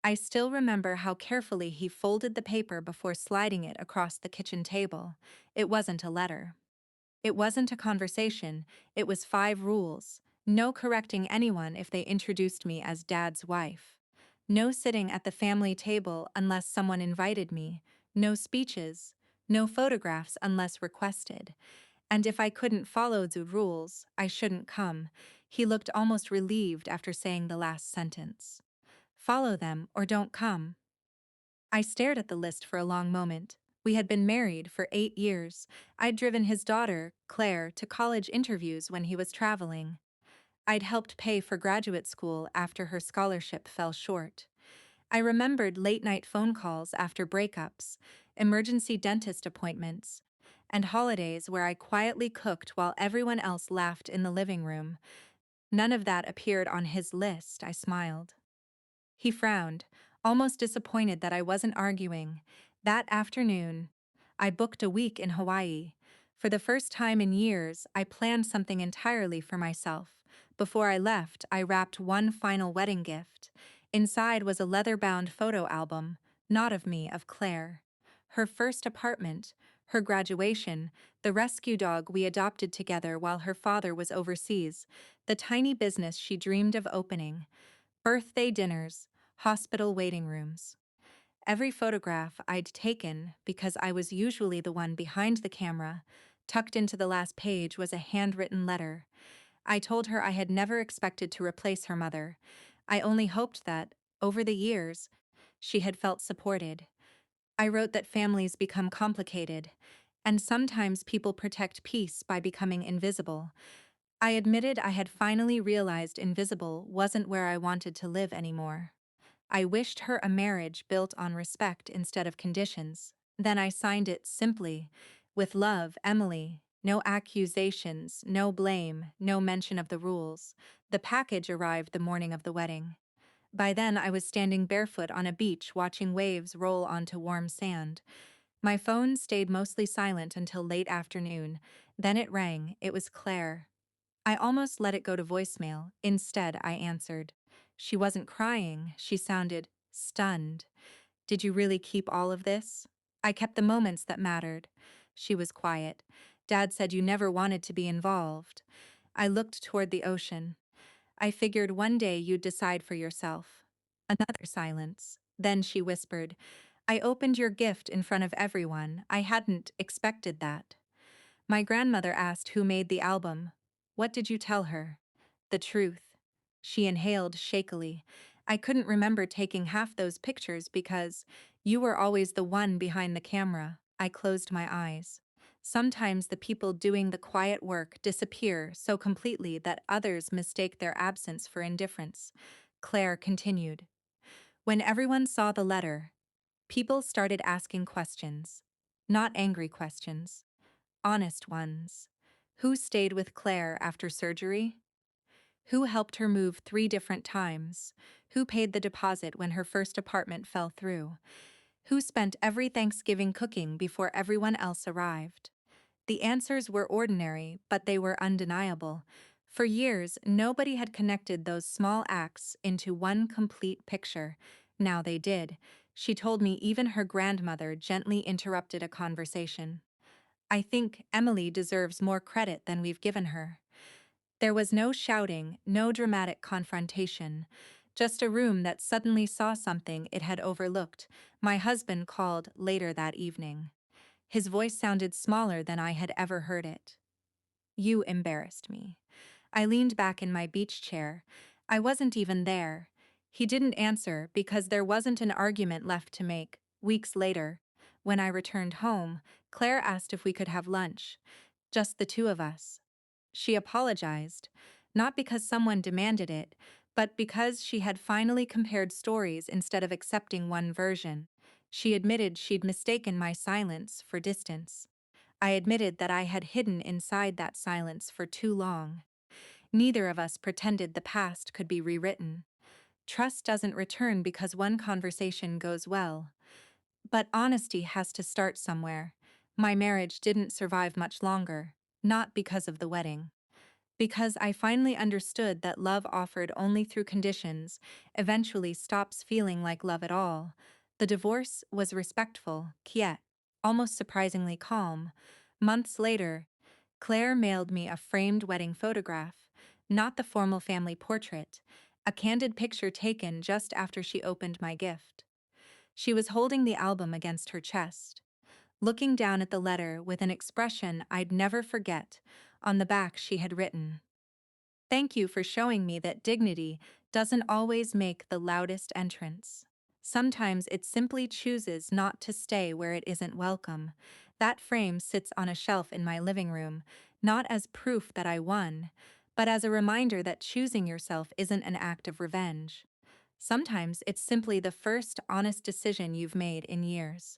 I still remember how carefully he folded the paper before sliding it across the kitchen table. It wasn't a letter. It wasn't a conversation, it was 5 rules. No correcting anyone if they introduced me as Dad's wife. No sitting at the family table unless someone invited me. No speeches. No photographs unless requested. And if I couldn't follow the rules, I shouldn't come. He looked almost relieved after saying the last sentence. Follow them or don't come. I stared at the list for a long moment. We had been married for 8 years. I'd driven his daughter, Claire, to college interviews when he was traveling. I'd helped pay for graduate school after her scholarship fell short. I remembered late-night phone calls after breakups, emergency dentist appointments, and holidays where I quietly cooked while everyone else laughed in the living room. None of that appeared on his list. I smiled. He frowned, almost disappointed that I wasn't arguing. That afternoon, I booked a week in Hawaii. For the first time in years, I planned something entirely for myself. Before I left, I wrapped one final wedding gift. Inside was a leather-bound photo album, not of me, of Claire. Her first apartment, her graduation, the rescue dog we adopted together while her father was overseas, the tiny business she dreamed of opening. Birthday dinners, hospital waiting rooms. Every photograph I'd taken, because I was usually the one behind the camera, tucked into the last page was a handwritten letter. I told her I had never expected to replace her mother. I only hoped that, over the years, she had felt supported. I wrote that families become complicated, and sometimes people protect peace by becoming invisible. I admitted I had finally realized invisible wasn't where I wanted to live anymore. I wished her a marriage built on respect instead of conditions. Then I signed it simply, with love, Emily. No accusations, no blame, no mention of the rules. The package arrived the morning of the wedding. By then I was standing barefoot on a beach watching waves roll onto warm sand. My phone stayed mostly silent until late afternoon. Then it rang. It was Claire. I almost let it go to voicemail. Instead, I answered. She wasn't crying. She sounded stunned. Did you really keep all of this? I kept the moments that mattered. She was quiet. Dad said you never wanted to be involved. I looked toward the ocean. I figured one day you'd decide for yourself. Another silence. Then she whispered, I opened your gift in front of everyone. I hadn't expected that. My grandmother asked who made the album. What did you tell her? The truth. She inhaled shakily. I couldn't remember taking half those pictures because you were always the one behind the camera. I closed my eyes. Sometimes the people doing the quiet work disappear so completely that others mistake their absence for indifference. Claire continued. When everyone saw the letter, people started asking questions. Not angry questions. Honest ones. Who stayed with Claire after surgery? Who helped her move 3 different times? Who paid the deposit when her first apartment fell through? Who spent every Thanksgiving cooking before everyone else arrived? The answers were ordinary, but they were undeniable. For years, nobody had connected those small acts into one complete picture. Now they did. She told me even her grandmother gently interrupted a conversation. I think Emily deserves more credit than we've given her. There was no shouting, no dramatic confrontation, just a room that suddenly saw something it had overlooked. My husband called later that evening. His voice sounded smaller than I had ever heard it. You embarrassed me. I leaned back in my beach chair. I wasn't even there. He didn't answer because there wasn't an argument left to make. Weeks later, when I returned home, Claire asked if we could have lunch. Just the two of us. She apologized, not because someone demanded it, but because she had finally compared stories instead of accepting one version. She admitted she'd mistaken my silence for distance. I admitted that I had hidden inside that silence for too long. Neither of us pretended the past could be rewritten. Trust doesn't return because one conversation goes well. But honesty has to start somewhere. My marriage didn't survive much longer, not because of the wedding. Because I finally understood that love offered only through conditions eventually stops feeling like love at all. The divorce was respectful, quiet, almost surprisingly calm. Months later, Claire mailed me a framed wedding photograph, not the formal family portrait, a candid picture taken just after she opened my gift. She was holding the album against her chest, looking down at the letter with an expression I'd never forget. On the back, she had written, "Thank you for showing me that dignity doesn't always make the loudest entrance. Sometimes it simply chooses not to stay where it isn't welcome." That frame sits on a shelf in my living room, not as proof that I won, but as a reminder that choosing yourself isn't an act of revenge. Sometimes it's simply the first honest decision you've made in years.